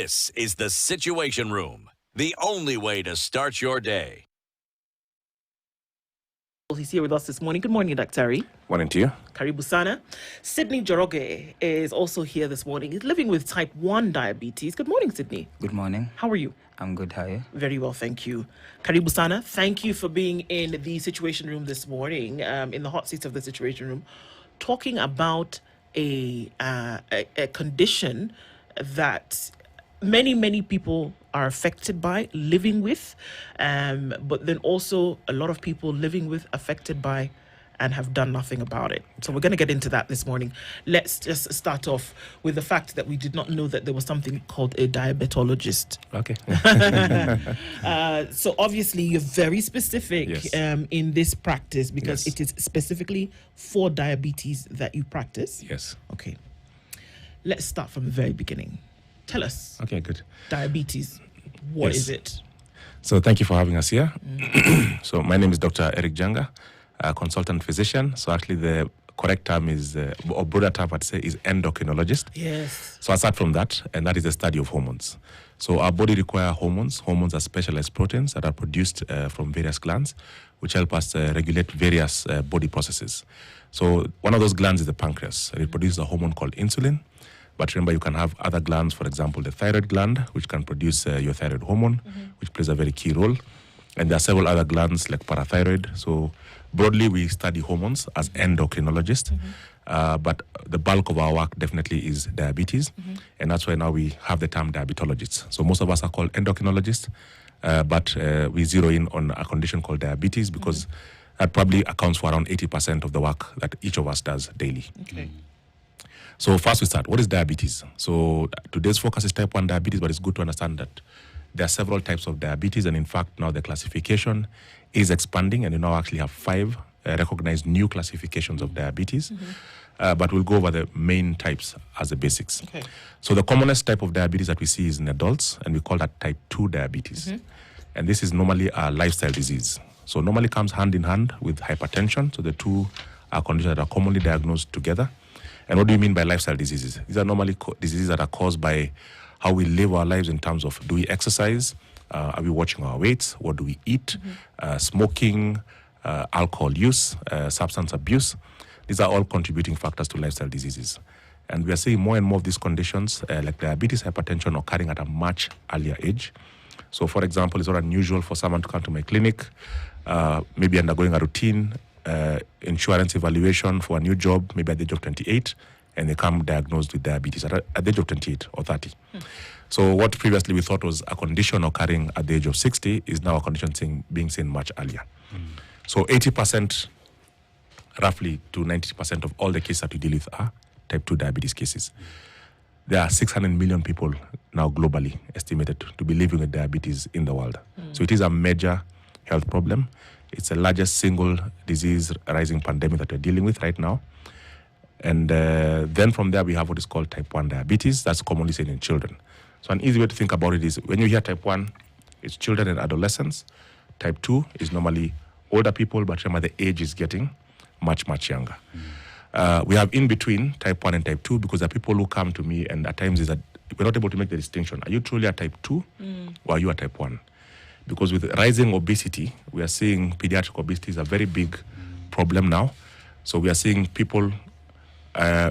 This is the Situation Room, the only way to start your day. He's here with us this morning. Good morning, Dr. Morning to you. Karibu sana. Sydney Joroge is also here this morning. He's living with type 1 diabetes. Good morning, Sydney. Good morning. How are you? I'm good. How are you? Very well, thank you. Karibu sana, thank you for being in the Situation Room this morning, in the hot seats of the Situation Room, talking about a condition that many people are affected by, living with, but then also a lot of people living with, affected by, and have done nothing about it. So we're going to get into that this morning. Let's just start off with the fact that we did not know that there was something called a diabetologist. Okay. So obviously you're very specific Yes. in this practice because Yes. it is specifically for diabetes that you practice. Yes. Okay. Let's start from the very beginning. Tell us. Okay, good. Diabetes. What Yes. is it? So thank you for having us here. So my name is Dr. Eric Janga, a consultant physician. So actually the correct term is, or broader term I'd say, is endocrinologist. Yes. So aside from that, and that is the study of hormones. So our body requires hormones. Hormones are specialized proteins that are produced from various glands, which help us regulate various body processes. So one of those glands is the pancreas. It produces a hormone called insulin. But remember, you can have other glands, for example, the thyroid gland, which can produce your thyroid hormone, which plays a very key role. And there are several other glands like parathyroid. So broadly, we study hormones as endocrinologists. But the bulk of our work definitely is diabetes. And that's why now we have the term diabetologists. So most of us are called endocrinologists, but we zero in on a condition called diabetes because that probably accounts for around 80% of the work that each of us does daily. Okay. So first we start, what is diabetes? So today's focus is type 1 diabetes, but it's good to understand that there are several types of diabetes, and in fact now the classification is expanding, and you now actually have 5 recognized new classifications of diabetes. But we'll go over the main types as the basics. Okay. So the commonest type of diabetes that we see is in adults, and we call that type 2 diabetes. And this is normally a lifestyle disease. So normally comes hand in hand with hypertension. So the two are conditions that are commonly diagnosed together. And what do you mean by lifestyle diseases? These are normally diseases that are caused by how we live our lives in terms of, do we exercise? Are we watching our weights? What do we eat? Smoking, alcohol use, substance abuse. These are all contributing factors to lifestyle diseases. And we are seeing more and more of these conditions, like diabetes, hypertension, occurring at a much earlier age. So, for example, it's not unusual for someone to come to my clinic, maybe undergoing a routine insurance evaluation for a new job, maybe at the age of 28, and they come diagnosed with diabetes at the age of 28 or 30. So what previously we thought was a condition occurring at the age of 60 is now a condition being seen much earlier. So 80%, roughly to 90% of all the cases that we deal with are type 2 diabetes cases. There are 600 million people now globally estimated to be living with diabetes in the world. So it is a major health problem. It's the largest single disease rising pandemic that we're dealing with right now. And then from there, we have what is called type 1 diabetes. That's commonly seen in children. So an easy way to think about it is when you hear type 1, it's children and adolescents. Type 2 is normally older people, but remember the age is getting much younger. We have in between type 1 and type 2 because there are people who come to me and at times is that we're not able to make the distinction. Are you truly a type 2 or are you a type 1? Because with rising obesity, we are seeing pediatric obesity is a very big problem now. So we are seeing people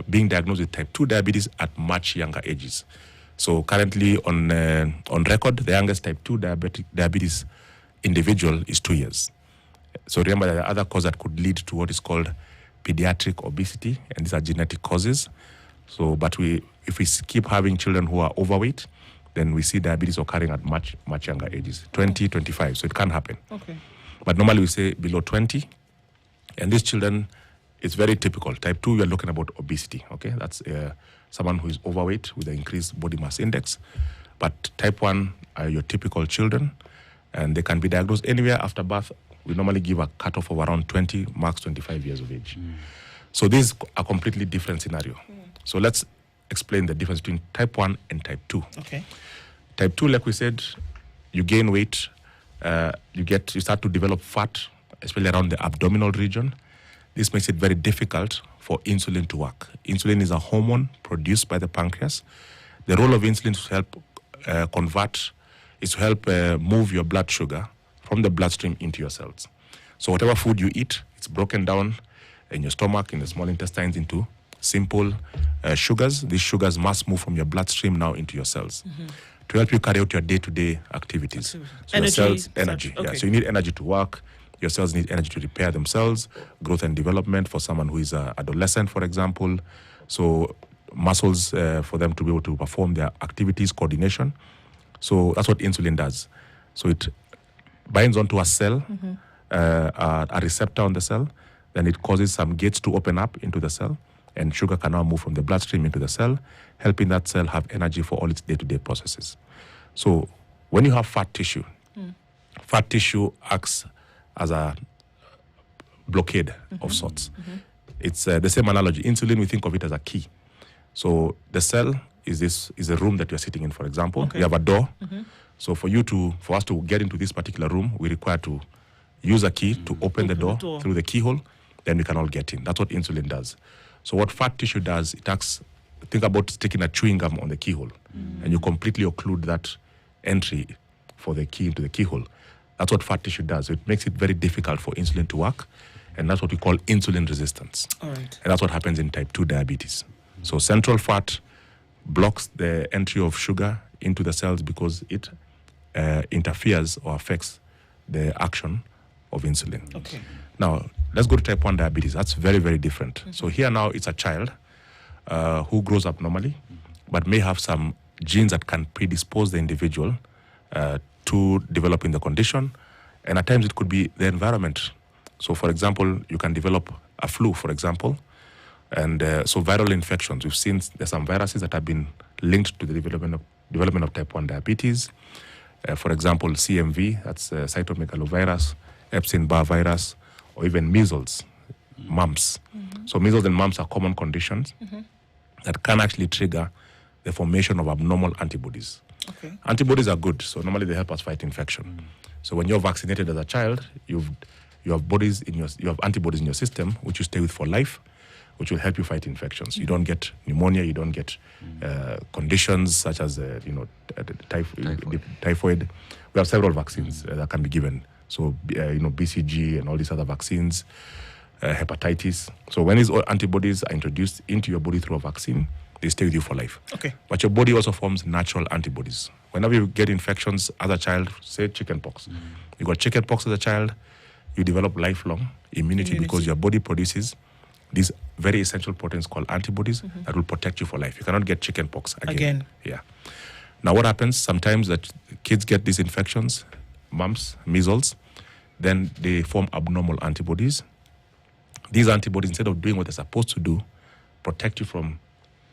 being diagnosed with type 2 diabetes at much younger ages. So currently on record, the youngest type 2 diabetes individual is 2 years. So remember there are other causes that could lead to what is called pediatric obesity, and these are genetic causes. So, but if we keep having children who are overweight, then we see diabetes occurring at much younger ages, 20, 25. So it can happen. Okay. But normally we say below 20. And these children, it's very typical. Type 2, you're looking about obesity. Okay, that's someone who is overweight with an increased body mass index. But type 1 are your typical children, and they can be diagnosed anywhere after birth. We normally give a cutoff of around 20, max 25 years of age. So this is a completely different scenario. So let's explain the difference between type 1 and type 2. Okay. Type 2, like we said, you gain weight, you start to develop fat, especially around the abdominal region. This makes it very difficult for insulin to work. Insulin is a hormone produced by the pancreas. The role of insulin is to help move your blood sugar from the bloodstream into your cells. So whatever food you eat, it's broken down in your stomach, in the small intestines into simple sugars. These sugars must move from your bloodstream now into your cells to help you carry out your day-to-day activities. So energy, your cells, energy. Okay. Yeah. So you need energy to work. Your cells need energy to repair themselves, growth and development for someone who is an adolescent, for example. So muscles for them to be able to perform their activities, coordination. So that's what insulin does. So it binds onto a cell, a receptor on the cell, then it causes some gates to open up into the cell, and sugar can now move from the bloodstream into the cell, helping that cell have energy for all its day-to-day processes. So when you have fat tissue acts as a blockade of sorts. It's the same analogy. Insulin, we think of it as a key. So the cell is a room that you're sitting in, for example. Okay. You have a door. So for us to get into this particular room, we require to use a key to open the door through the keyhole, then we can all get in. That's what insulin does. So what fat tissue does, it acts, think about sticking a chewing gum on the keyhole, and you completely occlude that entry for the key into the keyhole. That's what fat tissue does. It makes it very difficult for insulin to work, and that's what we call insulin resistance. All right. And that's what happens in type 2 diabetes. So central fat blocks the entry of sugar into the cells because it interferes or affects the action of insulin. Okay. Now, let's go to type 1 diabetes. That's very, very different. So here now it's a child who grows up normally, but may have some genes that can predispose the individual to developing the condition. And at times it could be the environment. So for example, you can develop a flu, for example. And so viral infections, we've seen there's some viruses that have been linked to the development of type 1 diabetes. For example, CMV, that's cytomegalovirus, Epstein-Barr virus, or even measles, mumps. So measles and mumps are common conditions that can actually trigger the formation of abnormal antibodies. Okay. Antibodies are good, so normally they help us fight infection. So when you're vaccinated as a child, you have antibodies in your system which you stay with for life, which will help you fight infections. You don't get pneumonia, you don't get conditions such as typhoid. We have several vaccines that can be given. So BCG and all these other vaccines, hepatitis. So when these antibodies are introduced into your body through a vaccine, they stay with you for life. Okay. But your body also forms natural antibodies. Whenever you get infections as a child, say chickenpox, you got chickenpox as a child, you develop lifelong immunity because your body produces these very essential proteins called antibodies that will protect you for life. You cannot get chickenpox again. Yeah. Now what happens sometimes that kids get these infections, mumps, measles, then they form abnormal antibodies. These antibodies, instead of doing what they're supposed to do, protect you from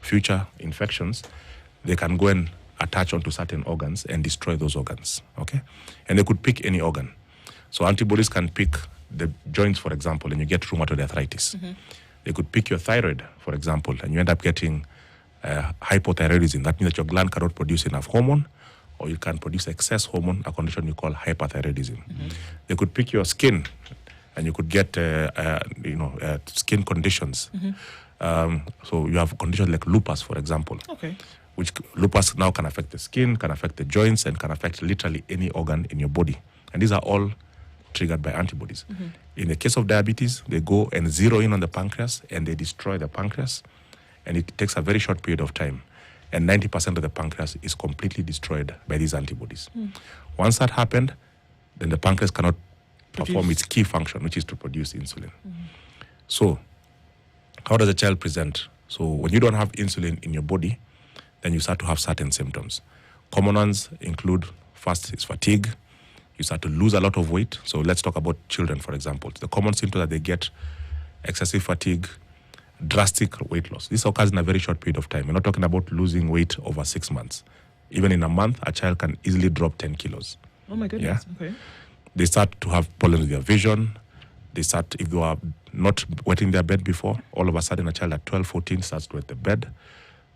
future infections, they can go and attach onto certain organs and destroy those organs, okay? And they could pick any organ. So antibodies can pick the joints, for example, and you get rheumatoid arthritis. They could pick your thyroid, for example, and you end up getting hypothyroidism. That means that your gland cannot produce enough hormone, or you can produce excess hormone, a condition we call hyperthyroidism. They could pick your skin, and you could get skin conditions. So you have conditions like lupus, for example. Okay. Which lupus now can affect the skin, can affect the joints, and can affect literally any organ in your body. And these are all triggered by antibodies. In the case of diabetes, they go and zero in on the pancreas and they destroy the pancreas. And it takes a very short period of time. And 90% of the pancreas is completely destroyed by these antibodies. Once that happened, then the pancreas cannot perform its key function, which is to produce insulin. So how does a child present? So when you don't have insulin in your body, then you start to have certain symptoms. Common ones include, first is fatigue. You start to lose a lot of weight. So let's talk about children, for example. The common symptom that they get, excessive fatigue, drastic weight loss. This occurs in a very short period of time. We're not talking about losing weight over 6 months. Even in a month, a child can easily drop 10 kilos. Oh my goodness, okay. They start to have problems with their vision. They start, if they are not wetting their bed before, all of a sudden a child at 12, 14 starts to wet the bed.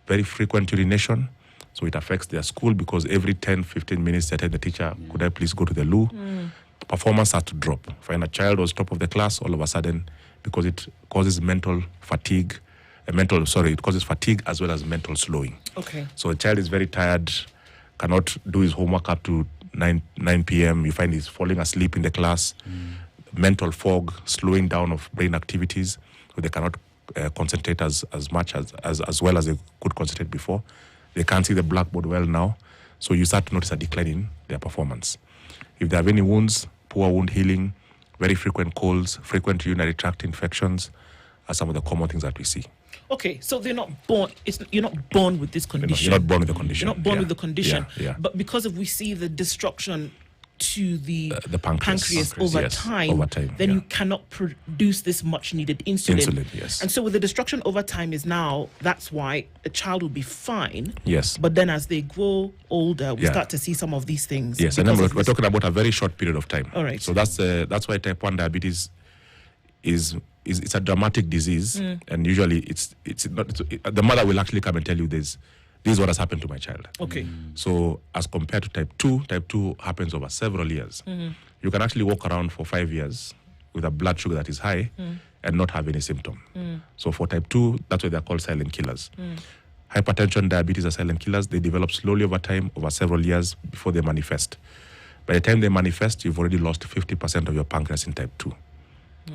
Very frequent urination. So it affects their school because every 10, 15 minutes they tell the teacher, could I please go to the loo? Performance starts to drop. When a child was top of the class, all of a sudden, because it causes mental fatigue, it causes fatigue as well as mental slowing. Okay. So a child is very tired, cannot do his homework up to 9 p.m. You find he's falling asleep in the class. Mental fog, slowing down of brain activities, so they cannot concentrate as much as well as they could concentrate before. They can't see the blackboard well now. So you start to notice a decline in their performance. If they have any wounds, poor wound healing, very frequent colds, frequent urinary tract infections are some of the common things that we see. Okay, so they're not born. You're not born with this condition. You're not born with the condition. You're not born with the condition. Yeah. But because we see the destruction to the pancreas over time, then you cannot produce this much needed insulin. Yes. And so with the destruction over time that's why a child will be fine. Yes. But then as they grow older, we start to see some of these things. Yes, and then we're talking about a very short period of time. All right. So that's why type 1 diabetes is a dramatic disease, and usually it's not. The mother will actually come and tell you this is what has happened to my child. Okay. So as compared to type 2 happens over several years. You can actually walk around for 5 years with a blood sugar that is high and not have any symptom. So for type 2, that's why they're called silent killers. Hypertension, diabetes are silent killers. They develop slowly over time, over several years before they manifest. By the time they manifest, you've already lost 50% of your pancreas in type 2.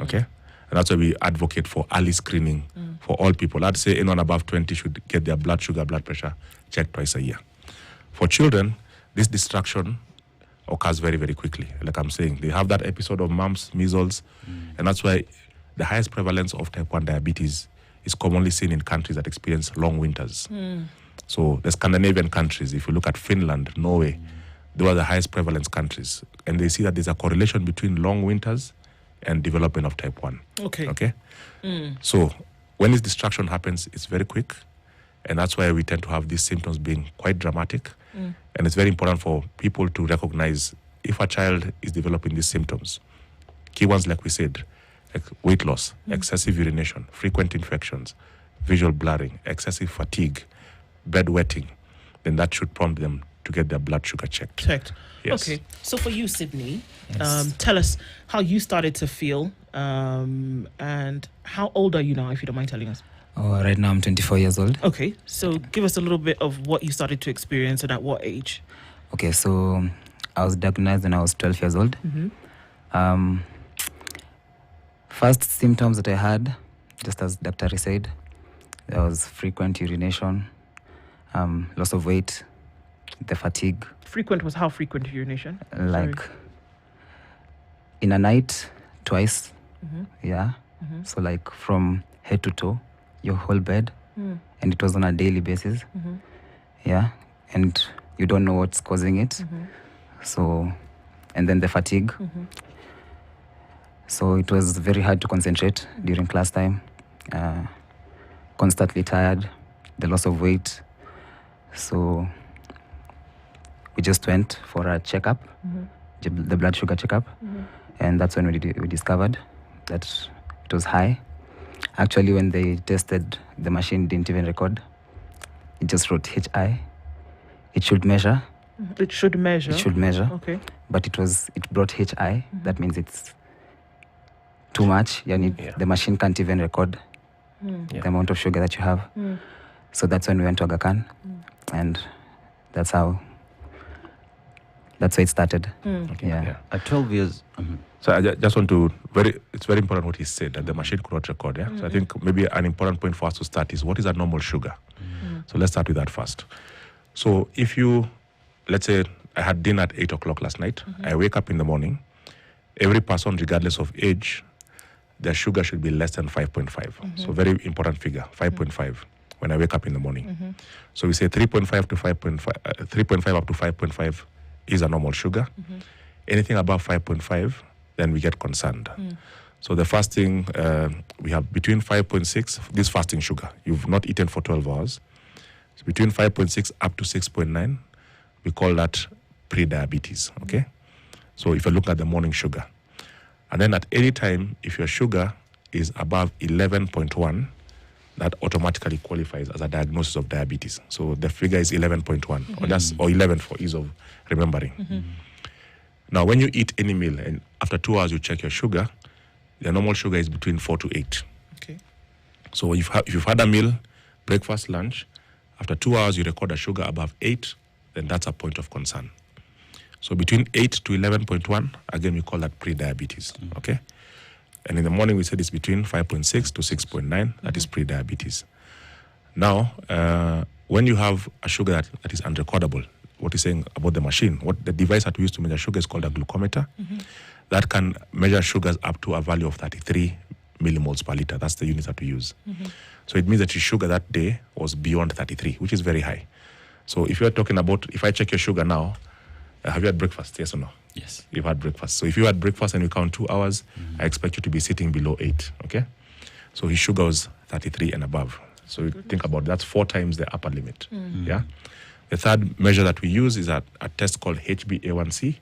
Okay? And that's why we advocate for early screening for all people. I'd say anyone above 20 should get their blood sugar, blood pressure checked twice a year. For children, this destruction occurs very, very quickly. Like I'm saying, they have that episode of mumps, measles, and that's why the highest prevalence of type 1 diabetes is commonly seen in countries that experience long winters. So the Scandinavian countries, if you look at Finland, Norway, they are the highest prevalence countries. And they see that there's a correlation between long winters and development of type 1. Okay. So when this destruction happens, it's very quick, and that's why we tend to have these symptoms being quite dramatic. And it's very important for people to recognize if a child is developing these symptoms. Key ones, like we said, like weight loss, excessive urination, frequent infections, visual blurring, excessive fatigue, bedwetting, then that should prompt them to get their blood sugar checked. Yes. Okay. So for you, Sydney, Yes. tell us how you started to feel, and how old are you now, if you don't mind telling us? Right now I'm 24 years old. Okay. So give us a little bit of what you started to experience and at what age. Okay, so I was diagnosed when I was 12 years old. First symptoms that I had, just as Dr. said, there was frequent urination, loss of weight, the fatigue. Frequent was how frequent urination? Like in a night, twice. So like from head to toe, your whole bed, and it was on a daily basis. And you don't know what's causing it. So, and then the fatigue. So it was very hard to concentrate during class time. Constantly tired, the loss of weight. So we just went for a checkup, the blood sugar checkup, and that's when we discovered that it was high. Actually, when they tested, the machine didn't even record. It just wrote HI. It should measure. It should measure. Okay. But it brought HI. That means it's too much. The machine can't even record the amount of sugar that you have. So that's when we went to Aga Khan, and that's how it started. At 12 years. So I just want to, it's very important what he said, that the machine could not record. So I think maybe an important point for us to start is, what is a normal sugar? So let's start with that first. So if you, let's say I had dinner at 8 o'clock last night, I wake up in the morning, every person, regardless of age, their sugar should be less than 5.5. So very important figure, 5.5 when I wake up in the morning. So we say 3.5 to 5.5, 3.5 up to 5.5 is a normal sugar. Anything above 5.5, then we get concerned. So the first thing, we have between 5.6, this fasting sugar, you've not eaten for 12 hours. So between 5.6 up to 6.9, we call that pre-diabetes, okay? So if you look at the morning sugar. And then at any time, if your sugar is above 11.1, that automatically qualifies as a diagnosis of diabetes. So the figure is 11.1, or 11 for ease of remembering. Now, when you eat any meal and after 2 hours you check your sugar, the normal sugar is between 4 to 8. Okay. So if you've had a meal, breakfast, lunch, after 2 hours you record a sugar above 8, then that's a point of concern. So between 8 to 11.1, again, we call that pre-diabetes, okay? And in the morning, we said it's between 5.6 to 6.9, that is pre-diabetes. Now, when you have a sugar that is unrecordable, what you're saying about the machine, what the device that we use to measure sugar is called a glucometer. That can measure sugars up to a value of 33 millimoles per liter. That's the unit that we use. So it means that your sugar that day was beyond 33, which is very high. So if you're talking about, if I check your sugar now, have you had breakfast, yes or no? Yes. You've had breakfast. So if you had breakfast and you count 2 hours, I expect you to be sitting below 8, okay? So his sugar was 33 and above. So you think about it, that's 4 times the upper limit, yeah? The third measure that we use is a test called HbA1c,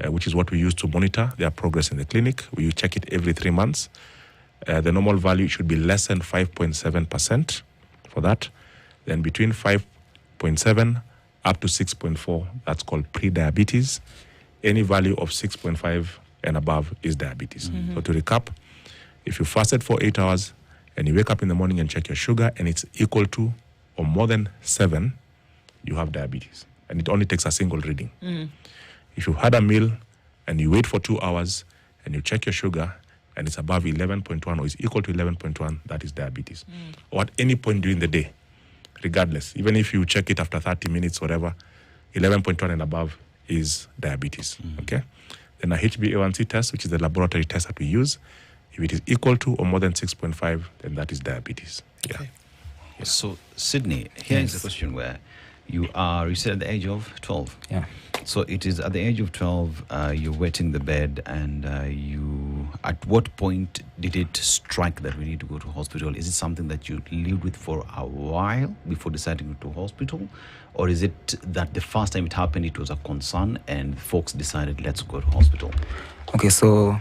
which is what we use to monitor their progress in the clinic. We check it every 3 months. The normal value should be less than 5.7% for that. Then between 5.7 up to 6.4, that's called pre-diabetes. Any value of 6.5 and above is diabetes. So to recap, if you fasted for 8 hours and you wake up in the morning and check your sugar and it's equal to or more than 7, you have diabetes. And it only takes a single reading. If you had a meal and you wait for 2 hours and you check your sugar and it's above 11.1 or is equal to 11.1, that is diabetes. Or at any point during the day, regardless, even if you check it after 30 minutes, whatever, 11.1 and above is diabetes, okay? Then a HbA1c test, which is the laboratory test that we use, if it is equal to or more than 6.5, then that is diabetes. Yeah. Okay. So, Sydney, here is a question where you said at the age of 12. Yeah. So it is at the age of 12, you're wetting the bed, and at what point did it strike that we need to go to hospital? Is it something that you lived with for a while before deciding to go to hospital? Or is it that the first time it happened, it was a concern and folks decided, let's go to hospital? Okay, so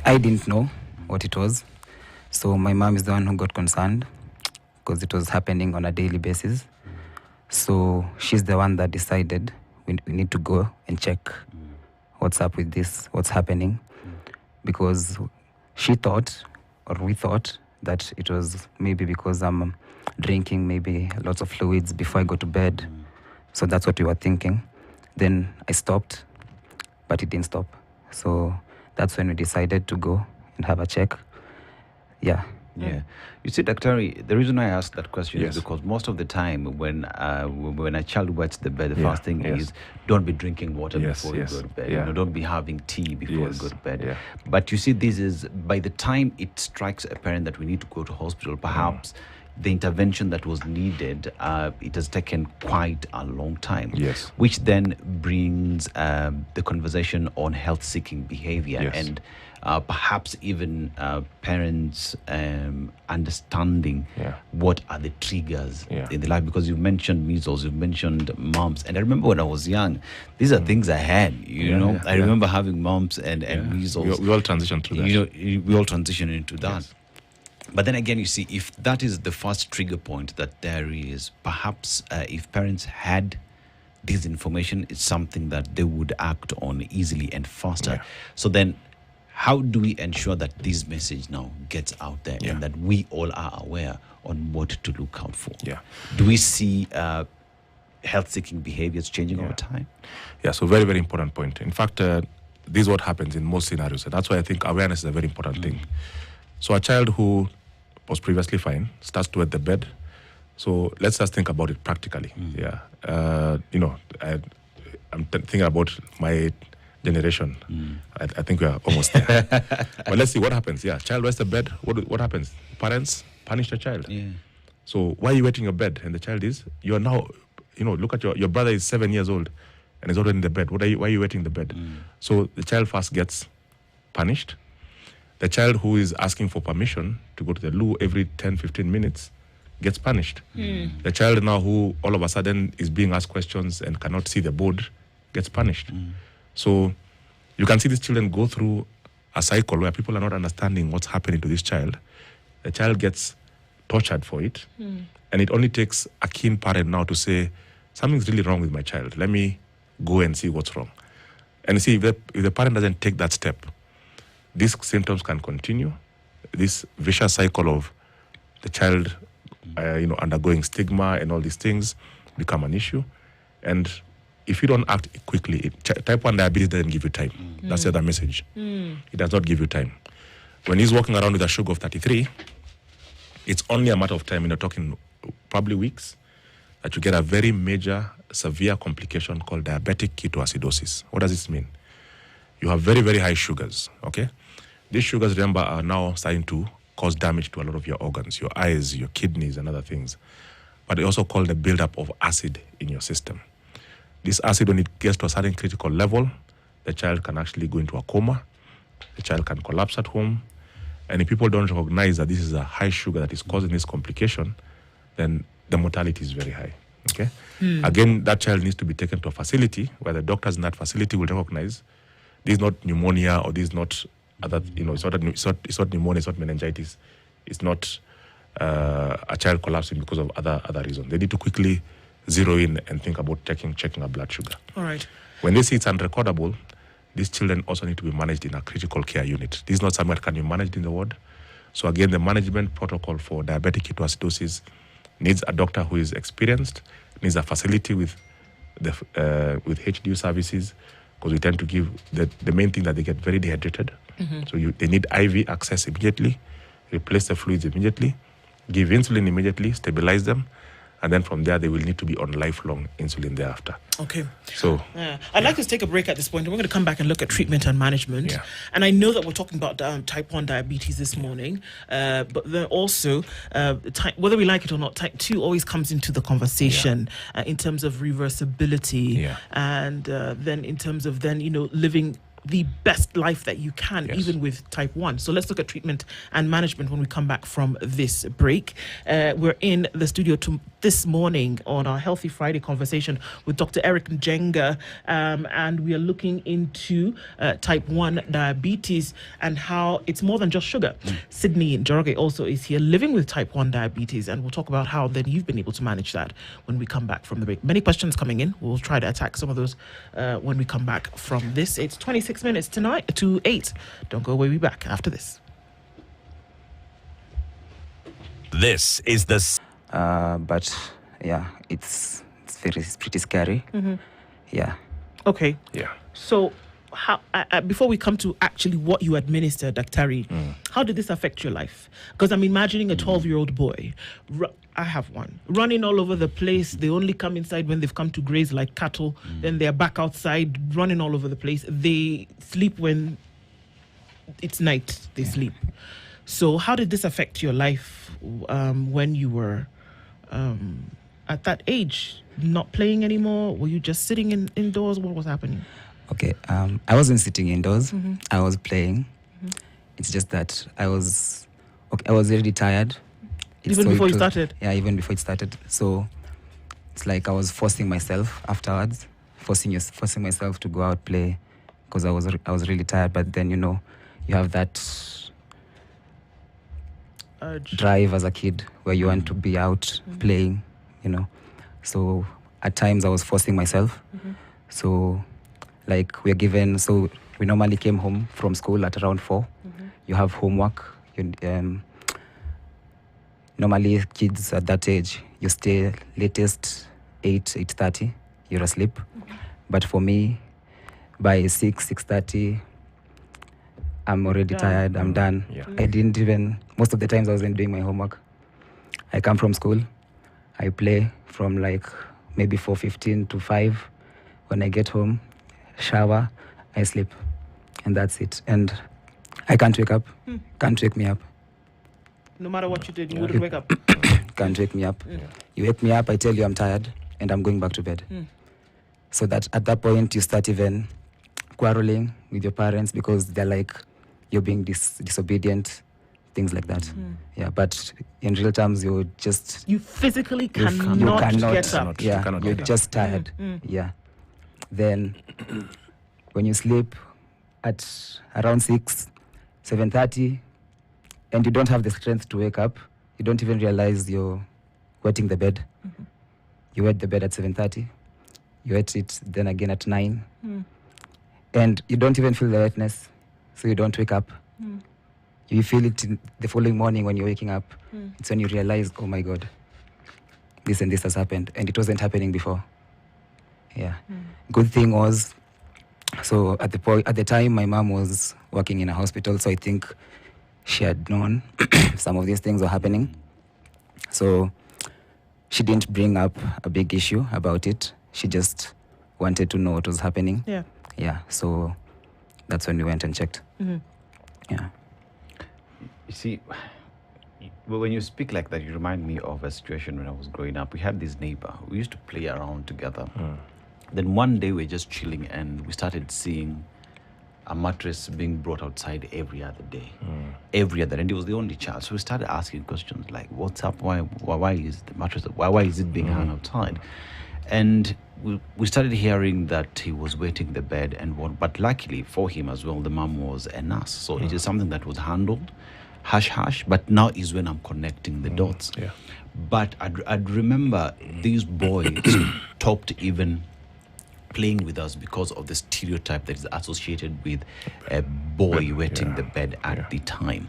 I didn't know what it was. So my mom is the one who got concerned because it was happening on a daily basis. So she's the one that decided we need to go and check what's up with this, what's happening. Because she thought, or we thought, that it was maybe because I'm drinking maybe lots of fluids before I go to bed. So that's what we were thinking. Then I stopped, but it didn't stop. So that's when we decided to go and have a check. Yeah. Yeah. You see, Daktari, the reason I asked that question Yes. is because most of the time when a child wets the bed, the Yeah, first thing yes. is don't be drinking water Yes, before yes, you go to bed. yeah. Don't be having tea before Yes, you go to bed. yeah. But you see, this is, by the time it strikes a parent that we need to go to hospital, perhaps the intervention that was needed, it has taken quite a long time. Yes. Which then brings the conversation on health-seeking behavior Yes. and perhaps even parents understanding what are the triggers in the life, because you've mentioned measles, you've mentioned mumps, and I remember when I was young, these are things I had, I remember having mumps and measles. We all transition through that. We all transition into that. Yes. But then again, you see, if that is the first trigger point that there is, perhaps if parents had this information, it's something that they would act on easily and faster. Yeah. So then, how do we ensure that this message now gets out there and that we all are aware on what to look out for? Yeah. Do we see health-seeking behaviors changing over time? Yeah, so very, very important point. In fact, this is what happens in most scenarios. And that's why I think awareness is a very important thing. So a child who was previously fine starts to wet the bed. So let's just think about it practically. I'm thinking about my generation. I think we are almost there. But let's see what happens. Yeah, child wets the bed. What happens? Parents punish the child. Yeah. So why are you wetting your bed? And the child is, you are now, look at your brother is 7 years old and is already in the bed. Why are you wetting the bed? So the child first gets punished. The child who is asking for permission to go to the loo every 10, 15 minutes gets punished. The child now who all of a sudden is being asked questions and cannot see the board gets punished. So you can see these children go through a cycle where people are not understanding what's happening to this child. The child gets tortured for it. And it only takes a keen parent now to say, something's really wrong with my child. Let me go and see what's wrong. And see, if the parent doesn't take that step, these symptoms can continue. This vicious cycle of the child, undergoing stigma and all these things become an issue. And if you don't act quickly, type 1 diabetes doesn't give you time. That's the other message. It does not give you time. When he's walking around with a sugar of 33, it's only a matter of time, talking probably weeks, that you get a very major, severe complication called diabetic ketoacidosis. What does this mean? You have very, very high sugars, okay? These sugars, remember, are now starting to cause damage to a lot of your organs, your eyes, your kidneys, and other things. But they also call the buildup of acid in your system. This acid, when it gets to a certain critical level, the child can actually go into a coma, the child can collapse at home, and if people don't recognize that this is a high sugar that is causing this complication, then the mortality is very high. Okay. Again, that child needs to be taken to a facility where the doctors in that facility will recognize this is not pneumonia or this is not other. It's not pneumonia. It's not meningitis. It's not a child collapsing because of other reasons. They need to quickly zero in and think about checking a blood sugar. All right. When they see it's unrecordable, these children also need to be managed in a critical care unit. This is not something that can be managed in the ward. So again, the management protocol for diabetic ketoacidosis needs a doctor who is experienced, needs a facility with HDU services, because we tend to give the main thing that they get very dehydrated. So they need IV access immediately, replace the fluids immediately, give insulin immediately, stabilize them, and then from there they will need to be on lifelong insulin thereafter. Okay. So I'd like to take a break at this point, and we're going to come back and look at treatment and management. Yeah. And I know that we're talking about type 1 diabetes this morning, but then also, whether we like it or not, type 2 always comes into the conversation in terms of reversibility, and then in terms of living the best life that you can, even with type 1. So let's look at treatment and management when we come back from this break. We're in the studio this morning on our Healthy Friday conversation with Dr. Eric Njenga, and we are looking into type 1 diabetes and how it's more than just sugar. Sydney Njoroge also is here living with type 1 diabetes, and we'll talk about how then you've been able to manage that when we come back from the break. Many questions coming in. We'll try to attack some of those when we come back from this. It's 26 minutes tonight to 8. Don't go away. We'll be back after this. This is the... But yeah, it's pretty scary. Yeah. Okay. Yeah. So how before we come to actually what you administer, Daktari, how did this affect your life? Because I'm imagining a 12-year-old boy. I have one running all over the place. They only come inside when they've come to graze like cattle. Then they're back outside running all over the place. They sleep when it's night. They sleep. So how did this affect your life when you were at that age? Not playing anymore? Were you just sitting indoors? What was happening? Okay, I wasn't sitting indoors. I was playing. It's just that I was already tired. Even before you started? Yeah, even before it started. So it's like I was forcing myself afterwards, forcing myself to go out play because I was really tired. But then you have that Urge. drive as a kid where you want to be out playing, So at times I was forcing myself. So like we normally came home from school at around 4. You have homework. Normally kids at that age, you stay latest 8:30, you're asleep. But for me, by 6:30, I'm already tired, I'm done. Yeah. I didn't even, most of the times I wasn't doing my homework. I come from school, I play from like maybe 4:15 to 5. When I get home, shower, I sleep. And that's it. And I can't wake up. Can't wake me up. No matter what you did, you wouldn't wake up. Can't wake me up. You wake me up, I tell you I'm tired, and I'm going back to bed. So that at that point, you start even quarreling with your parents because they're like, you're being disobedient, things like that. Yeah, but in real terms, you physically you cannot cannot get up. Yeah, cannot you're get up. just tired. Yeah. Then when you sleep at around 7:30, and you don't have the strength to wake up, you don't even realize you're wetting the bed. You wet the bed at 7:30. You wet it then again at 9. And you don't even feel the wetness, so you don't wake up. You feel it in the following morning when you're waking up. It's when you realize, oh my God, this and this has happened. And it wasn't happening before. Yeah. Good thing was, so at the time, my mom was working in a hospital, so I think she had known some of these things were happening. So she didn't bring up a big issue about it. She just wanted to know what was happening. Yeah. Yeah. So that's when we went and checked. Yeah. You see, when you speak like that, you remind me of a situation when I was growing up. We had this neighbor. We used to play around together. Then one day we were just chilling and we started seeing a mattress being brought outside every other day. Every other, and he was the only child. So we started asking questions like, what's up? Why is the mattress, why is it being hung outside? And we started hearing that he was wetting the bed and what, but luckily for him as well, the mom was a nurse. So it is something that was handled, hush, but now is when I'm connecting the dots. Yeah. But I'd remember these boys stopped even playing with us because of the stereotype that is associated with a boy wetting the bed at the time.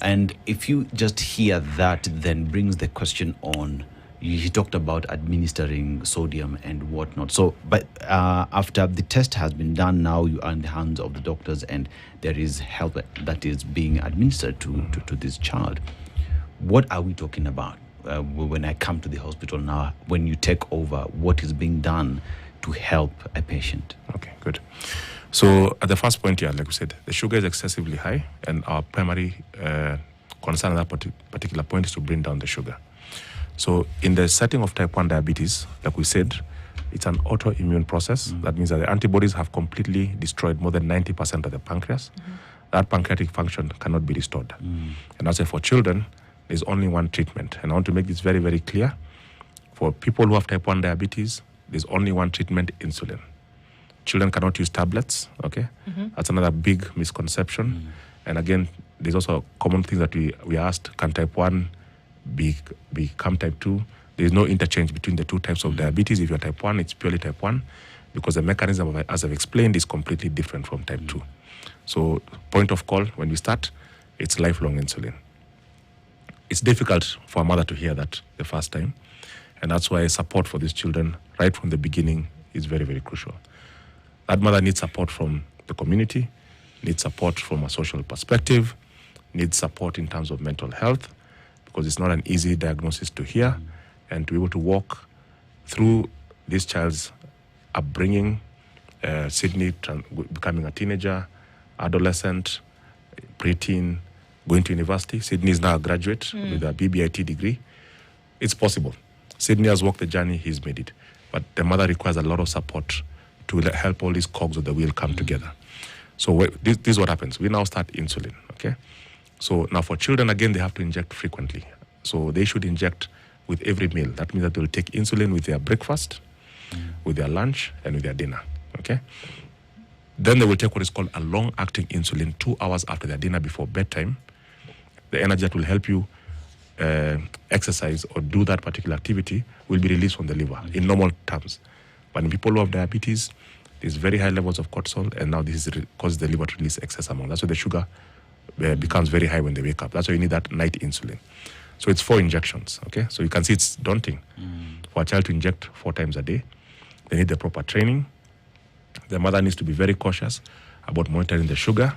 And if you just hear that, then brings the question on, he talked about administering sodium and whatnot. So, but after the test has been done, now you are in the hands of the doctors and there is help that is being administered to this child. What are we talking about when I come to the hospital now, when you take over, what is being done to help a patient? Okay, good. So at the first point here, like we said, the sugar is excessively high, and our primary concern at that particular point is to bring down the sugar. So in the setting of type 1 diabetes, like we said, it's an autoimmune process. That means that the antibodies have completely destroyed more than 90% of the pancreas. That pancreatic function cannot be restored. And that's why for children, there's only one treatment. And I want to make this very, very clear. For people who have type 1 diabetes, there's only one treatment, insulin. Children cannot use tablets, okay? That's another big misconception. And again, there's also a common thing that we asked, can type 1 become type 2? There's no interchange between the two types of diabetes. If you're type 1, it's purely type 1, because the mechanism, as I've explained, is completely different from type 2. So point of call, when we start, it's lifelong insulin. It's difficult for a mother to hear that the first time. And that's why support for these children right from the beginning is very, very crucial. That mother needs support from the community, needs support from a social perspective, needs support in terms of mental health, because it's not an easy diagnosis to hear, and to be able to walk through this child's upbringing, Sydney becoming a teenager, adolescent, preteen, going to university. Sydney is now a graduate with a BBIT degree. It's possible. Sydney has walked the journey, he's made it. But the mother requires a lot of support to help all these cogs of the wheel come together. So this is what happens. We now start insulin, okay? So now for children, again, they have to inject frequently. So they should inject with every meal. That means that they'll take insulin with their breakfast, with their lunch, and with their dinner, okay? Then they will take what is called a long-acting insulin 2 hours after their dinner before bedtime. The energy that will help you exercise or do that particular activity will be released from the liver in normal terms. But in people who have diabetes, there's very high levels of cortisol, and now this causes the liver to release excess amount. That's why the sugar becomes very high when they wake up. That's why you need that night insulin. So it's 4 injections, okay? So you can see it's daunting for a child to inject 4 times a day. They need the proper training. The mother needs to be very cautious about monitoring the sugar.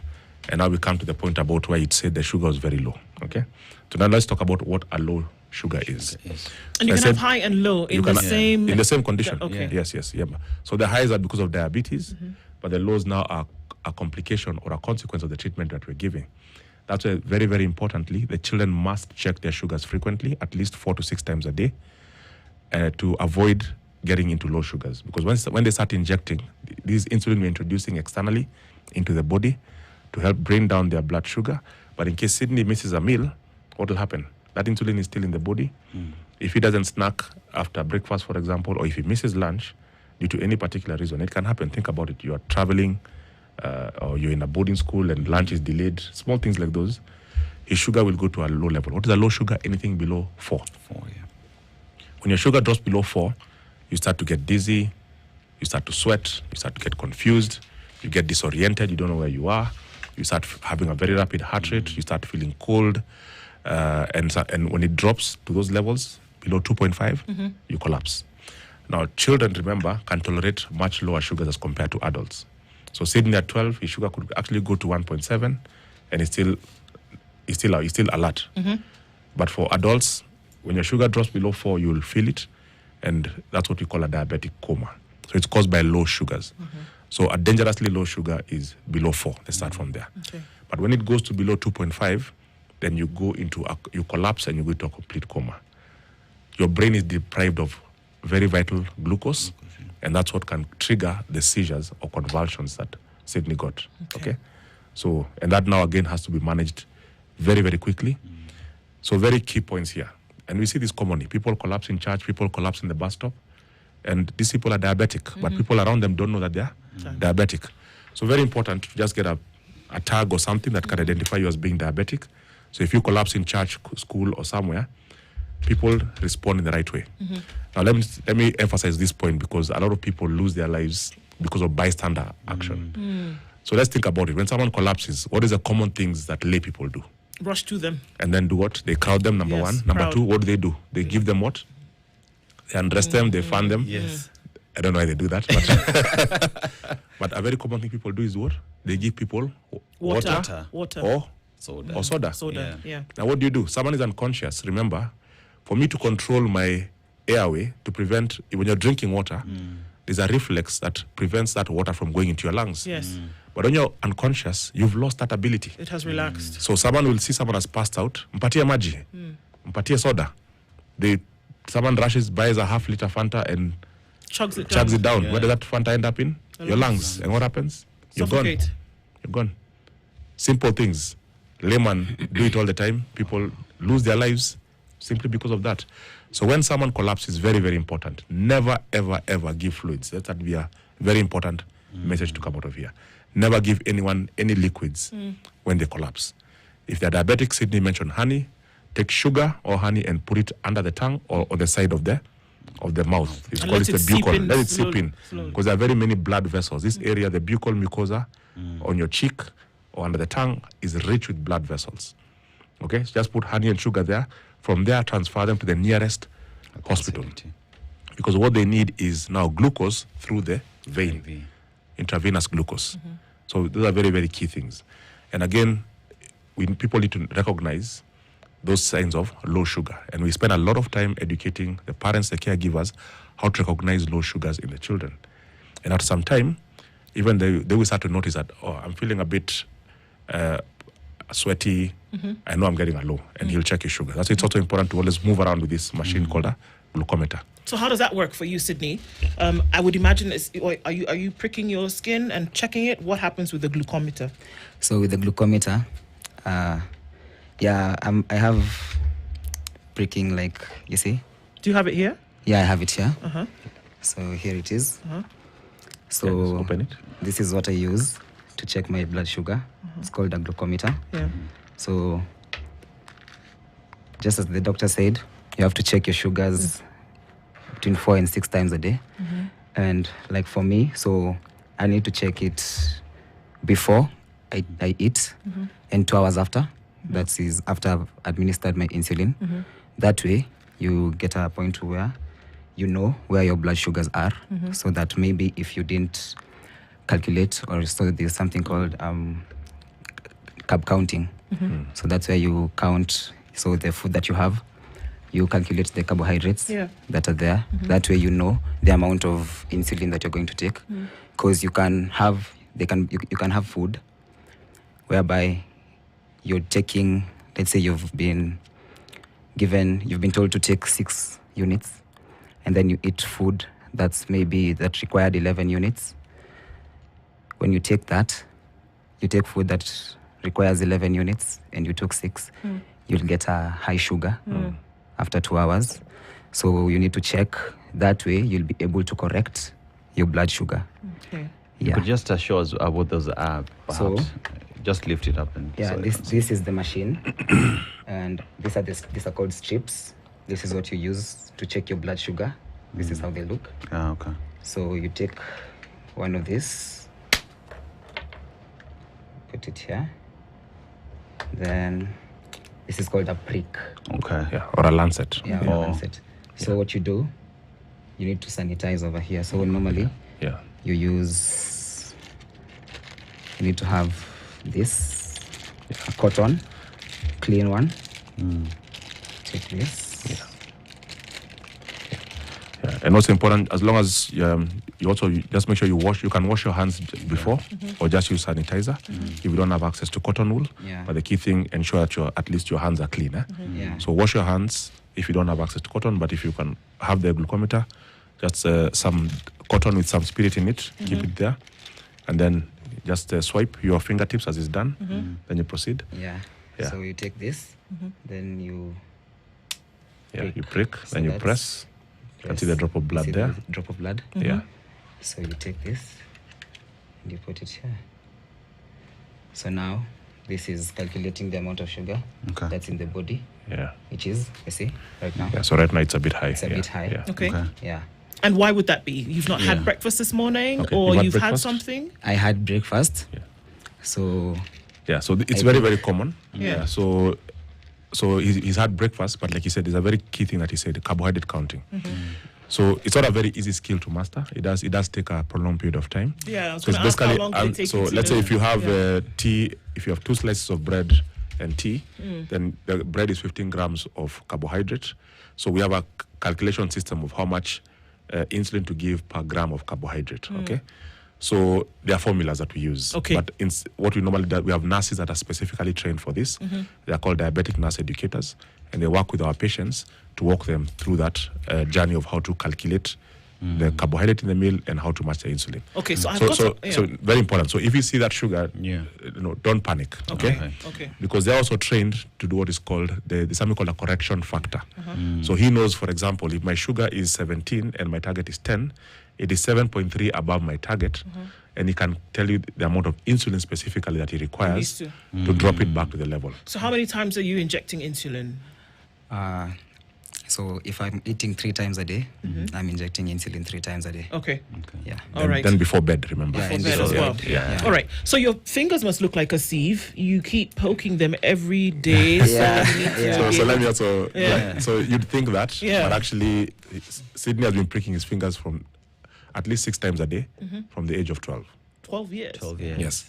And now we come to the point about where it said the sugar was very low, okay? So now let's talk about what a low sugar is. Yes. And you can have high and low in the same... In the same condition. Okay. Yes. Yeah. So the highs are because of diabetes, but the lows now are a complication or a consequence of the treatment that we're giving. That's why, very, very importantly, the children must check their sugars frequently, at least 4 to 6 times a day, to avoid getting into low sugars. Because when they start injecting, this insulin we're introducing externally into the body to help bring down their blood sugar. But in case Sydney misses a meal, what will happen? That insulin is still in the body. If he doesn't snack after breakfast, for example, or if he misses lunch due to any particular reason, it can happen. Think about it. You are traveling, or you're in a boarding school and lunch is delayed, small things like those, his sugar will go to a low level. What is a low sugar? Anything below 4. 4, yeah. When your sugar drops below 4, you start to get dizzy, you start to sweat, you start to get confused, you get disoriented, you don't know where you are, you start having a very rapid heart rate, you start feeling cold, and when it drops to those levels, below 2.5, you collapse. Now, children, remember, can tolerate much lower sugars as compared to adults. So Sydney at 12, his sugar could actually go to 1.7, and he's still alert. But for adults, when your sugar drops below 4, you will feel it, and that's what we call a diabetic coma. So it's caused by low sugars. So a dangerously low sugar is below 4. Let's start from there. Okay. But when it goes to below 2.5, then you go into you collapse and you go into a complete coma. Your brain is deprived of very vital glucose, and that's what can trigger the seizures or convulsions that Sydney got. Okay. So, and that now again has to be managed very, very quickly. So very key points here. And we see this commonly. People collapse in church, people collapse in the bus stop, and these people are diabetic, but people around them don't know that they're diabetic. So very important to just get a tag or something that can identify you as being diabetic. So if you collapse in church, school, or somewhere, people respond in the right way. Now let me emphasize this point, because a lot of people lose their lives because of bystander action. So let's think about it. When someone collapses, what is the common things that lay people do? Rush to them. And then do what? They crowd them, number one. Number crowd. two, what do? They give them what? They undress them, they fan them. Yes. I don't know why they do that. But, but a very common thing people do is what? They give people water. Or soda. Yeah. Now what do? Someone is unconscious. Remember, for me to control my airway, to prevent, when you're drinking water, there's a reflex that prevents that water from going into your lungs. Yes. But when you're unconscious, you've lost that ability. It has relaxed. So someone will see someone has passed out, mpatie maji, mpatie soda. Someone rushes, buys a half-liter Fanta and Chugs it down. Yeah. Where does that Fanta end up in? Your lungs. And what happens? You're gone. Suffocate. You're gone. Simple things. Laymen do it all the time. People lose their lives simply because of that. So when someone collapses, very, very important. Never, ever, ever give fluids. That would be a very important message to come out of here. Never give anyone any liquids when they collapse. If they're diabetic, Sydney mentioned honey. Take sugar or honey and put it under the tongue or on the side of the mouth. It's And called let the it seep buccal. in Let it seep in. slowly. Because there are very many blood vessels. This area, the buccal mucosa on your cheek or under the tongue, is rich with blood vessels. Okay? So just put honey and sugar there. From there, transfer them to the nearest hospital. Because what they need is now glucose through the vein. Intravenous glucose. So those are very, very key things. And again, people need to recognize those signs of low sugar. And we spend a lot of time educating the parents, the caregivers, how to recognize low sugars in the children. And after some time, even they will start to notice that, oh, I'm feeling a bit sweaty. I know I'm getting a low. And he'll check his sugar. That's why it's also important to always move around with this machine called a glucometer. So how does that work for you, Sydney? I would imagine are you pricking your skin and checking it? What happens with the glucometer? So with the glucometer, I have pricking, like, you see. Do you have it here? Yeah, I have it here. So here it is. So Let's open it. this is what I use to check my blood sugar. It's called a glucometer. Yeah. So just as the doctor said, you have to check your sugars between 4 and 6 times a day. And like for me, so I need to check it before I eat and 2 hours after. That is after I've administered my insulin. That way you get a point where you know where your blood sugars are, so that maybe if you didn't calculate, or so there's something called carb counting. So that's where you count, so the food that you have, you calculate the carbohydrates that are there. That way you know the amount of insulin that you're going to take, because you can have food whereby you're taking, let's say you've been told to take 6 units, and then you eat food that required 11 units. When you take food that requires 11 units and you took 6, you'll get a high sugar after 2 hours. So you need to check. That way you'll be able to correct your blood sugar. Okay. You could just show us what those are, perhaps. So, just lift it up and this is the machine. And these are called strips. This is what you use to check your blood sugar. This is how they look. okay. So you take one of these, put it here. Then this is called a prick. Okay. Yeah, or a lancet. Yeah, or a lancet. So what you do, you need to sanitize over here. So normally Yeah. you need to have this a cotton, clean one. Take this. Yeah. And also important, as long as you also just make sure you can wash your hands before, or just use sanitizer if you don't have access to cotton wool. Yeah. But the key thing, ensure that at least your hands are clean. Yeah. So wash your hands if you don't have access to cotton, but if you can have the glucometer, just some cotton with some spirit in it, keep it there, and then just swipe your fingertips as it's done. Then you proceed. Yeah. Yeah. So you take this, then you You prick, So then you that's- press. You can see the drop of blood see there. the drop of blood. Yeah. So you take this and you put it here. So now this is calculating the amount of sugar Okay. that's in the body, Yeah. which is, you see, right now. Yeah. So right now it's a bit high. It's a bit high. Yeah. Okay. Yeah. And why would that be? You've not had Yeah. breakfast this morning, Okay. or You've had you've had breakfast? something? I had breakfast. Yeah. So Yeah, so it's I very, think- very common. Yeah. So he's had breakfast, but like he said, there's a very key thing that he said, carbohydrate counting. So it's not a very easy skill to master. It does take a prolonged period of time. Yeah, I was So it's gonna ask how basically, long did it take so you to let's say do if you it? have Yeah. tea, if you have 2 slices of bread and tea, then the bread is 15 grams of carbohydrate. So we have a calculation system of how much insulin to give per gram of carbohydrate. Okay. So there are formulas that we use. Okay. But what we normally do, we have nurses that are specifically trained for this. They are called diabetic nurse educators, and they work with our patients to walk them through that journey of how to calculate the carbohydrate in the meal and how to match the insulin. Okay, so I've So, got so, to, yeah. so very important. So if you see that sugar, Yeah. don't panic. Okay. Okay. Because they're also trained to do what is called there's something called a correction factor. So he knows, for example, if my sugar is 17 and my target is 10, it is 7.3 above my target, and he can tell you the amount of insulin specifically that he requires needs to drop it back to the level. So how many times are you injecting insulin? so if I'm eating 3 times a day, I'm injecting insulin 3 times a day. Okay. Yeah. All Then, right. then before bed, remember. Yeah, For and bed before as well. bed. Yeah. All right. So your fingers must look like a sieve. You keep poking them every day. Yeah. So you need to Yeah. So get- let me also. Yeah. So you'd think that, Yeah. but actually, Sydney has been pricking his fingers from at least 6 times a day from the age of 12. 12 years. 12 years. Yes.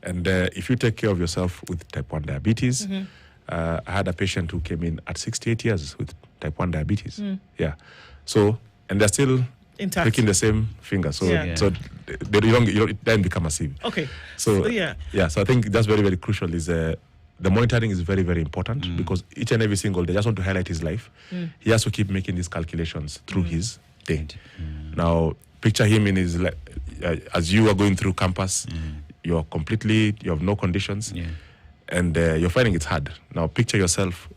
And if you take care of yourself with type 1 diabetes, I had a patient who came in at 68 years with type 1 diabetes. Yeah. So, and they're still Intact. picking the same finger. So, Yeah. so it then become a sieve. Okay. So, yeah. So I think that's very, very crucial is the monitoring is very, very important because each and every single day, just want to highlight his life. He has to keep making these calculations through his day. Now, picture him in his, as you are going through campus, you have no conditions, and you're finding it hard. Now, picture yourself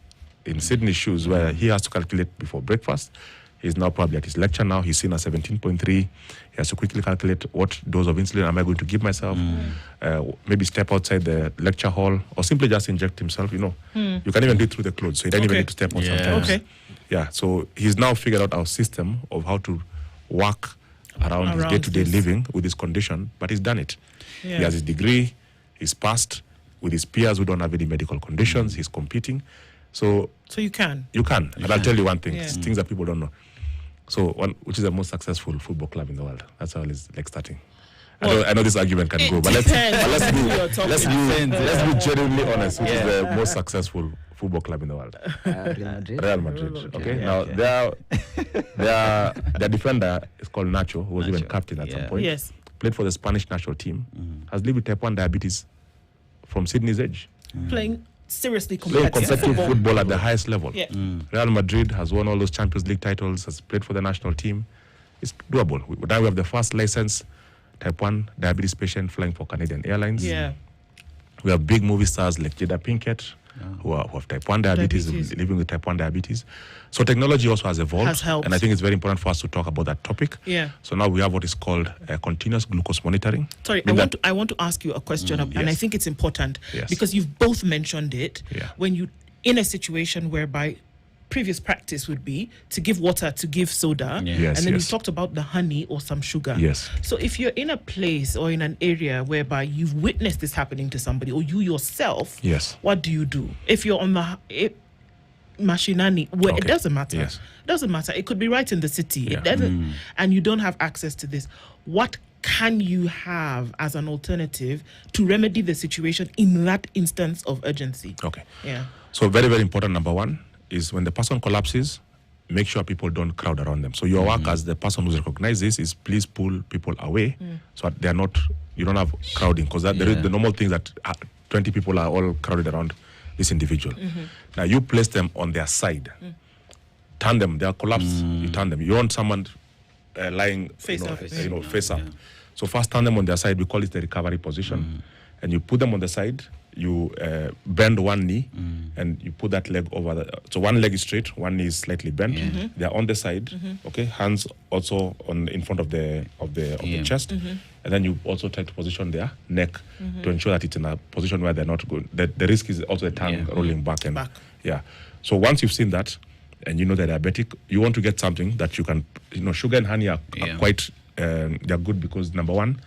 in Sydney's shoes where he has to calculate before breakfast. He's now probably at his lecture now. He's seen a 17.3. He has to quickly calculate what dose of insulin am I going to give myself. Maybe step outside the lecture hall or simply just inject himself. You can even do it through the clothes. So he doesn't even Okay. need to step out Yeah. sometimes. Okay. Yeah, so he's now figured out our system of how to work around his Around day-to-day this. living with this condition, but he's done it. Yeah. He has his degree, he's passed with his peers who don't have any medical conditions, he's competing. So So you can. you can. And I'll tell you one thing, Yeah. things that people don't know. So which is the most successful football club in the world? That's how it's like starting. I know this argument can go, but let's depends be who you're talking let's be genuinely honest. Which is the most successful football club in the world? Real Madrid. Real Madrid. Okay. Yeah. Now their defender is called Nacho, who was even Nacho, captain at some yeah. point. Yes. Played for the Spanish national team. Has lived with type 1 diabetes from Sydney's age. Playing seriously Playing competitive competitive football at the highest level. Yeah. Real Madrid has won all those Champions League titles, has played for the national team. It's doable. Now we have the first licensed type 1 diabetes patient flying for Canadian Airlines. Yeah. We have big movie stars like Jada Pinkett, who have type 1 diabetes, living with type 1 diabetes. So technology also has evolved. Has helped. And I think it's very important for us to talk about that topic. Yeah. So now we have what is called continuous glucose monitoring. Sorry, Mean I want to ask you a question, and I Yes. think it's important Yes. because you've both mentioned it. Yeah. When you in a situation whereby previous practice would be to give water, to give soda, Yeah. Yes, and then yes. you talked about the honey or some sugar. Yes. So if you're in a place or in an area whereby you've witnessed this happening to somebody, or you yourself, Yes. what do you do? If you're on the mashinani, where it Okay. doesn't matter. Yes. It doesn't matter. It could be right in the city. Yeah. It doesn't, and you don't have access to this. What can you have as an alternative to remedy the situation in that instance of urgency? Okay. Yeah. So very, very important, number one, is when the person collapses, make sure people don't crowd around them. So your work as the person who's recognized this is please pull people away so that they're not, you don't have crowding, because there is the normal thing that 20 people are all crowded around this individual. Now you place them on their side, turn them, they are collapsed, you turn them. You want someone lying Face up. face up. So first turn them on their side, we call it the recovery position. And you put them on the side, you bend one knee, and you put that leg over so one leg is straight, one knee is slightly bent. They are on the side, okay, hands also in front of the chest, and then you also try to position their neck to ensure that it's in a position where they're not going. The risk is also the tongue rolling back and yeah. So once you've seen that, and you know they're diabetic, you want to get something that you can, sugar and honey are quite they're good because number one,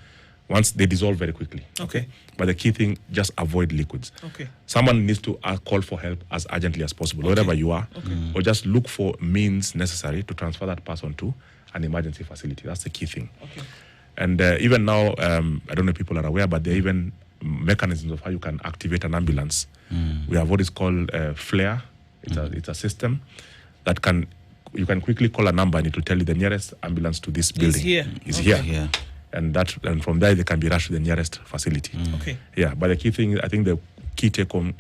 once they dissolve very quickly. Okay. But the key thing, just avoid liquids. Okay. Someone needs to call for help as urgently as possible, wherever you are, or just look for means necessary to transfer that person to an emergency facility. That's the key thing. Okay. And even now, I don't know if people are aware, but there are even mechanisms of how you can activate an ambulance. We have what is called FLARE. It's a system that you can quickly call a number and it will tell you the nearest ambulance to this building is here. Yeah. And from there they can be rushed to the nearest facility. Okay. Yeah, but the key thing, I think the key take home,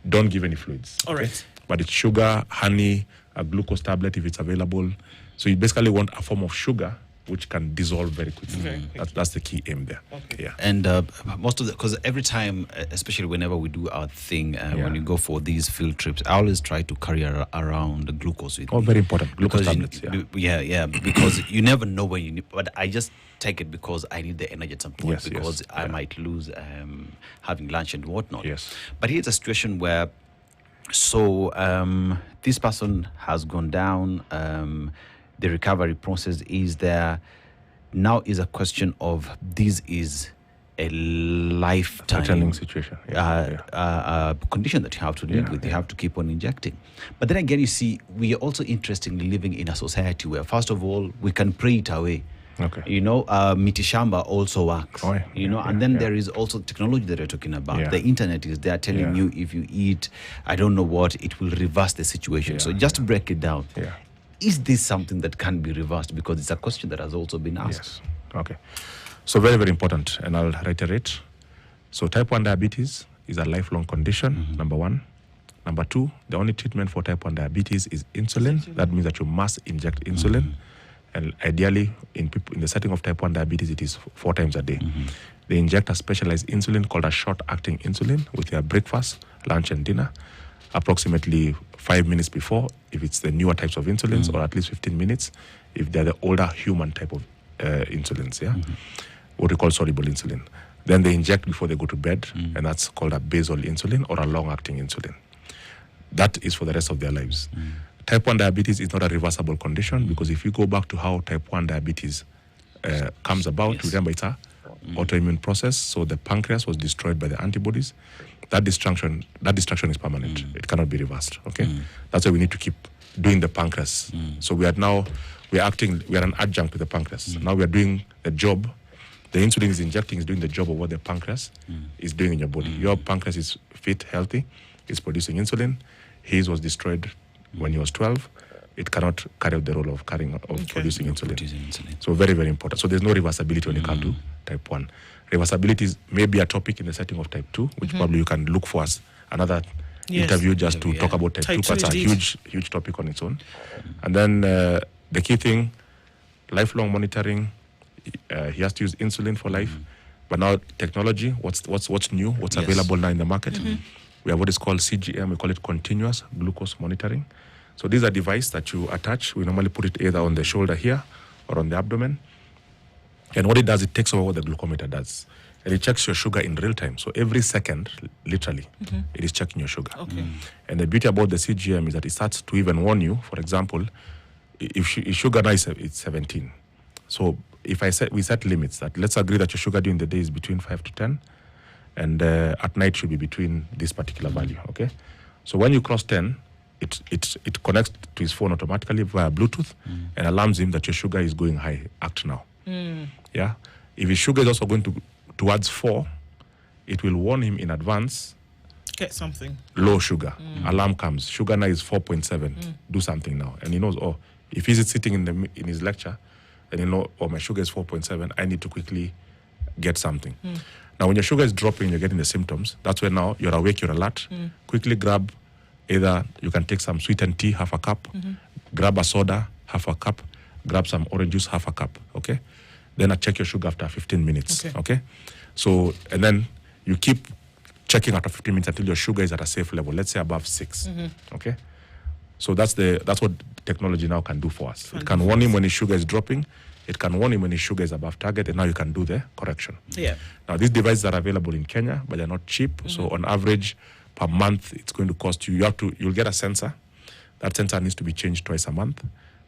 don't give any fluids. All right. But it's sugar, honey, a glucose tablet if it's available. So you basically want a form of sugar which can dissolve very quickly. That's the key aim there. Okay. Yeah. And most of because every time, especially whenever we do our thing, when you go for these field trips, I always try to carry around the glucose with me. Very important. Glucose Because tablets. because you never know when you need. But I just take it because I need the energy at some point, Yes, because I might lose having lunch and whatnot. Yes. But here's a situation where, this person has gone down. The recovery process is there. Now is a question of this is a lifetime Threatening situation. condition that you have to live with. You have to keep on injecting. But then again, you see, we are also interestingly living in a society where, first of all, we can pray it away. Okay. Mitishamba also works. And then there is also technology that we're talking about. Yeah. The internet is there telling you if you eat, I don't know what, it will reverse the situation. So just to break it down. Is this something that can be reversed? Because it's a question that has also been asked. Yes. Okay. So very, very important, and I'll reiterate. So type 1 diabetes is a lifelong condition, number one. Number two, the only treatment for type 1 diabetes is insulin. That means that you must inject insulin. And ideally, in the setting of type 1 diabetes, it is 4 times a day. They inject a specialized insulin called a short-acting insulin with their breakfast, lunch, and dinner, approximately 5 minutes before, if it's the newer types of insulins, or at least 15 minutes, if they're the older human type of insulins, what we call soluble insulin. Then they inject before they go to bed, and that's called a basal insulin or a long-acting insulin. That is for the rest of their lives. Type 1 diabetes is not a reversible condition, because if you go back to how type 1 diabetes comes about, remember it's a autoimmune process, so the pancreas was destroyed by the antibodies. That destruction is permanent. It cannot be reversed. Okay, that's why we need to keep doing the pancreas. So we are an adjunct to the pancreas. Now we are doing the job. The insulin is injecting is doing the job of what the pancreas is doing in your body. Your pancreas is fit, healthy, it's producing insulin. His was destroyed when he was 12. It cannot carry out the role of producing insulin. So very, very important. So there's no reversibility when it comes to type 1. Reversibility may be a topic in the setting of type 2, which probably you can look for as another interview just to talk about type 2, but it's a huge topic on its own. And then the key thing, lifelong monitoring. He has to use insulin for life. But now technology, what's new, what's available now in the market? We have what is called CGM, we call it continuous glucose monitoring. So these are device that you attach. We normally put it either on the shoulder here or on the abdomen. And what it does, it takes over what the glucometer does. And it checks your sugar in real time. So every second, literally, it is checking your sugar. And the beauty about the CGM is that it starts to even warn you. For example, if sugar now is 17. So if we set limits, that let's agree that your sugar during the day is between 5 to 10, and at night should be between this particular value, okay? So when you cross 10, it connects to his phone automatically via Bluetooth and alarms him that your sugar is going high. Act now. Yeah. If his sugar is also going towards 4, it will warn him in advance. Get something. Low sugar. Alarm comes. Sugar now is 4.7. Do something now. And he knows, oh, if he's sitting in his lecture, and you know, oh, my sugar is 4.7, I need to quickly get something. Now, when your sugar is dropping, you're getting the symptoms. That's when now you're awake, you're alert. Quickly grab, either you can take some sweetened tea, half a cup, grab a soda, half a cup, grab some orange juice, half a cup, okay? Then I check your sugar after 15 minutes, okay? So, and then you keep checking after 15 minutes until your sugar is at a safe level, let's say above 6, okay? So that's what technology now can do for us. It can warn him when his sugar is dropping. It can warn him when his sugar is above target, and now you can do the correction. Yeah. Now, these devices are available in Kenya, but they're not cheap. So on average, per month, it's going to cost you, you'll get a sensor. That sensor needs to be changed twice a month,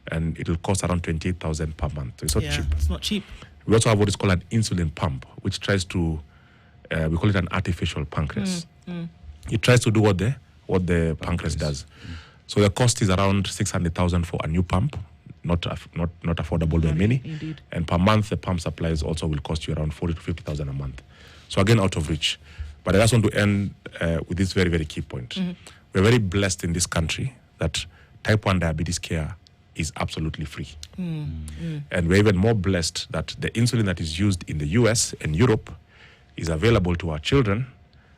and it will cost around 28,000 per month. So it's not cheap. It's not cheap. We also have what is called an insulin pump, which tries to, we call it an artificial pancreas. It tries to do what the pancreas does. So the cost is around 600,000 for a new pump, not affordable by many. Indeed. And per month, the pump supplies also will cost you around 40 to 50,000 a month. So again, out of reach. But I just want to end with this very, very key point. We're very blessed in this country that type 1 diabetes care is absolutely free. And we're even more blessed that the insulin that is used in the US and Europe is available to our children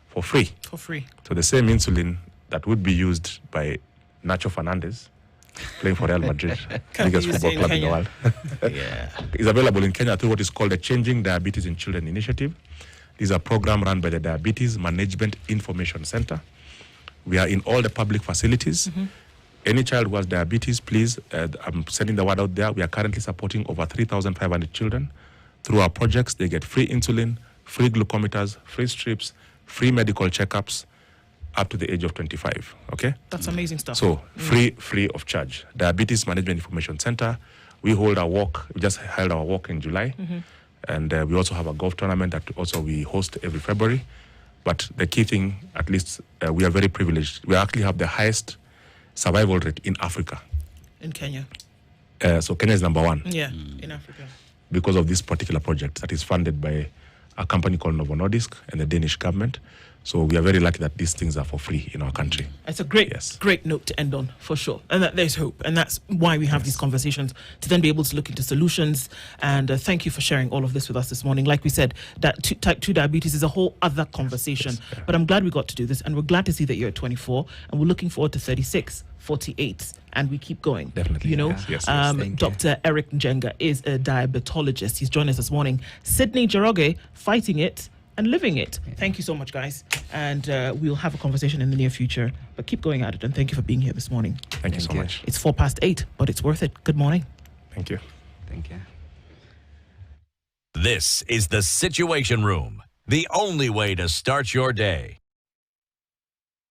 for free. For free. So the same insulin that would be used by Nacho Fernandez, playing for Real Madrid, biggest football club in the world, is available in Kenya through what is called the Changing Diabetes in Children Initiative. This is a program run by the Diabetes Management Information Center. We are in all the public facilities. Any child who has diabetes, please, I'm sending the word out there. We are currently supporting over 3,500 children. Through our projects, they get free insulin, free glucometers, free strips, free medical checkups, up to the age of 25, okay? That's amazing stuff. So, free of charge. Diabetes Management Information Center. We hold our walk. We just held our walk in July. And we also have a golf tournament that also we host every February. But the key thing, at least, we are very privileged. We actually have the highest survival rate in Africa. In Kenya. So Kenya is number 1. Yeah, in Africa. Because of this particular project that is funded by a company called Novo Nordisk and the Danish government. So we are very lucky that these things are for free in our country. It's a great note to end on, for sure. And that there's hope. And that's why we have these conversations, to then be able to look into solutions. And thank you for sharing all of this with us this morning. Like we said, that type 2 diabetes is a whole other conversation. But I'm glad we got to do this. And we're glad to see that you're at 24. And we're looking forward to 36, 48. And we keep going. Definitely. You know, Yes. Dr. Eric Njenga is a diabetologist. He's joined us this morning. Sydney Jeroge, fighting it and living it. Thank you so much, guys. And we'll have a conversation in the near future. But keep going at it. And thank you for being here this morning. Thank you so much. It's 8:04, but it's worth it. Good morning. Thank you. Thank you. This is the Situation Room, the only way to start your day.